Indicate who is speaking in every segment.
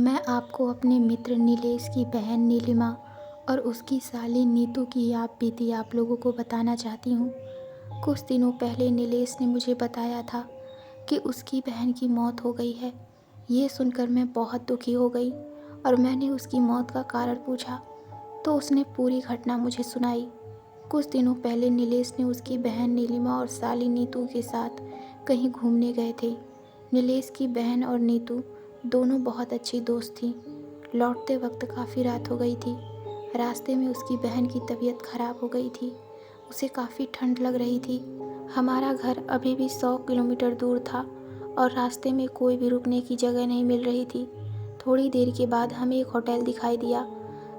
Speaker 1: मैं आपको अपने मित्र नीलेश की बहन नीलिमा और उसकी साली नीतू की याद बीती आप लोगों को बताना चाहती हूँ। कुछ दिनों पहले नीलेश ने मुझे बताया था कि उसकी बहन की मौत हो गई है। ये सुनकर मैं बहुत दुखी हो गई और मैंने उसकी मौत का कारण पूछा तो उसने पूरी घटना मुझे सुनाई। कुछ दिनों पहले नीलेश ने उसकी बहन नीलिमा और साली नीतू के साथ कहीं घूमने गए थे। नीलेश की बहन और नीतू दोनों बहुत अच्छी दोस्त थीं। लौटते वक्त काफ़ी रात हो गई थी। रास्ते में उसकी बहन की तबीयत खराब हो गई थी। उसे काफ़ी ठंड लग रही थी। हमारा घर अभी भी 100 किलोमीटर दूर था और रास्ते में कोई भी रुकने की जगह नहीं मिल रही थी। थोड़ी देर के बाद हमें एक होटल दिखाई दिया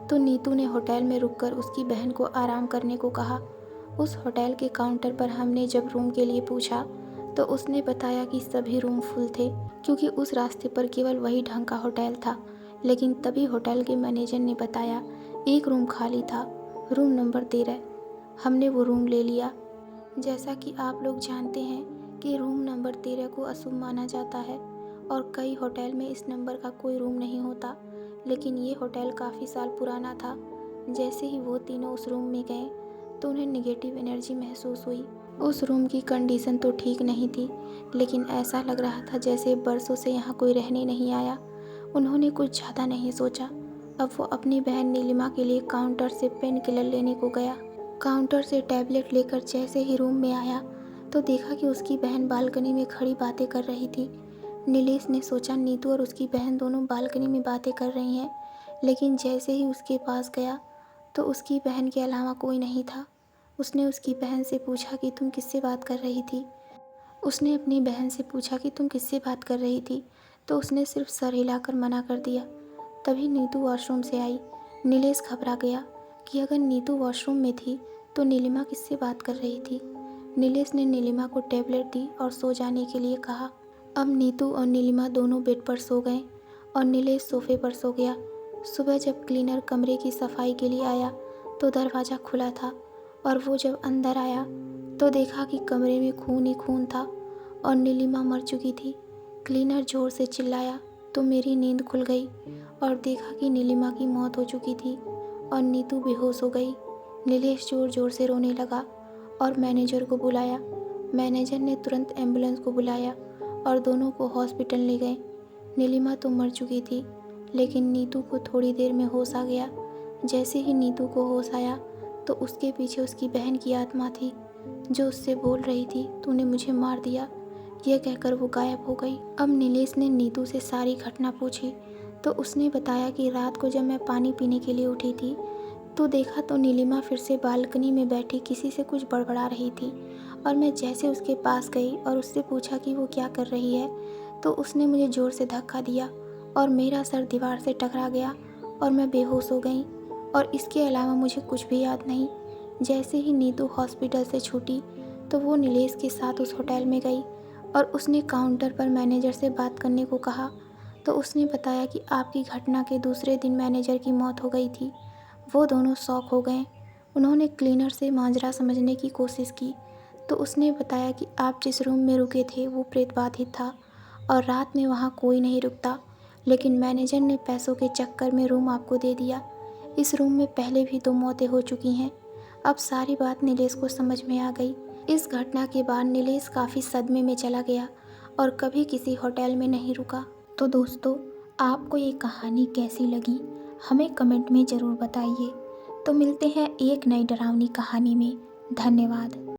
Speaker 1: तो नीतू ने होटल में रुककर उसकी बहन को आराम करने को कहा। उस होटल के काउंटर पर हमने जब रूम के लिए पूछा तो उसने बताया कि सभी रूम फुल थे क्योंकि उस रास्ते पर केवल वही ढंग का होटल था। लेकिन तभी होटल के मैनेजर ने बताया एक रूम खाली था, रूम नंबर 13। हमने वो रूम ले लिया। जैसा कि आप लोग जानते हैं कि रूम नंबर 13 को अशुभ माना जाता है और कई होटल में इस नंबर का कोई रूम नहीं होता। लेकिन ये होटल काफ़ी साल पुराना था। जैसे ही वो तीनों उस रूम में गए तो उन्हें नेगेटिव एनर्जी महसूस हुई। उस रूम की कंडीशन तो ठीक नहीं थी, लेकिन ऐसा लग रहा था जैसे बरसों से यहाँ कोई रहने नहीं आया। उन्होंने कुछ ज़्यादा नहीं सोचा। अब वो अपनी बहन नीलिमा के लिए काउंटर से पेन किलर लेने को गया। काउंटर से टैबलेट लेकर जैसे ही रूम में आया तो देखा कि उसकी बहन बालकनी में खड़ी बातें कर रही थी। नीलेश ने सोचा नीतू और उसकी बहन दोनों बालकनी में बातें कर रही हैं, लेकिन जैसे ही उसके पास गया तो उसकी बहन के अलावा कोई नहीं था। उसने उसकी बहन से पूछा कि तुम किससे बात कर रही थी। उसने अपनी बहन से पूछा कि तुम किससे बात कर रही थी तो उसने सिर्फ सर हिलाकर मना कर दिया। तभी नीतू वॉशरूम से आई। नीलेश घबरा गया कि अगर नीतू वॉशरूम में थी तो नीलिमा किससे बात कर रही थी। नीलेश ने नीलिमा को टैबलेट दी और सो जाने के लिए कहा। अब नीतू और नीलिमा दोनों बेड पर सो गए और नीलेश सोफे पर सो गया। सुबह जब क्लीनर कमरे की सफाई के लिए आया तो दरवाज़ा खुला था और वो जब अंदर आया तो देखा कि कमरे में खून ही खून था और नीलिमा मर चुकी थी। क्लीनर ज़ोर से चिल्लाया तो मेरी नींद खुल गई और देखा कि नीलिमा की मौत हो चुकी थी और नीतू बेहोश हो गई। नीलेश ज़ोर ज़ोर से रोने लगा और मैनेजर को बुलाया। मैनेजर ने तुरंत एम्बुलेंस को बुलाया और दोनों को हॉस्पिटल ले गए। नीलिमा तो मर चुकी थी, लेकिन नीतू को थोड़ी देर में होश आ गया। जैसे ही नीतू को होश आया तो उसके पीछे उसकी बहन की आत्मा थी जो उससे बोल रही थी तूने मुझे मार दिया। यह कहकर वो गायब हो गई। अब नीलेश ने नीतू से सारी घटना पूछी तो उसने बताया कि रात को जब मैं पानी पीने के लिए उठी थी तो देखा तो नीलिमा फिर से बालकनी में बैठी किसी से कुछ बड़बड़ा रही थी और मैं जैसे उसके पास गई और उससे पूछा कि वो क्या कर रही है तो उसने मुझे ज़ोर से धक्का दिया और मेरा सर दीवार से टकरा गया और मैं बेहोश हो गई और इसके अलावा मुझे कुछ भी याद नहीं। जैसे ही नीतू हॉस्पिटल से छूटी तो वो नीलेश के साथ उस होटल में गई और उसने काउंटर पर मैनेजर से बात करने को कहा तो उसने बताया कि आपकी घटना के दूसरे दिन मैनेजर की मौत हो गई थी। वो दोनों शॉक हो गए। उन्होंने क्लीनर से माजरा समझने की कोशिश की तो उसने बताया कि आप जिस रूम में रुके थे वो प्रेत बाधित था और रात में वहाँ कोई नहीं रुकता, लेकिन मैनेजर ने पैसों के चक्कर में रूम आपको दे दिया। इस रूम में पहले भी 2 मौतें हो चुकी हैं। अब सारी बात नीलेश को समझ में आ गई। इस घटना के बाद नीलेश काफ़ी सदमे में चला गया और कभी किसी होटल में नहीं रुका। तो दोस्तों, आपको ये कहानी कैसी लगी हमें कमेंट में ज़रूर बताइए। तो मिलते हैं एक नई डरावनी कहानी में। धन्यवाद।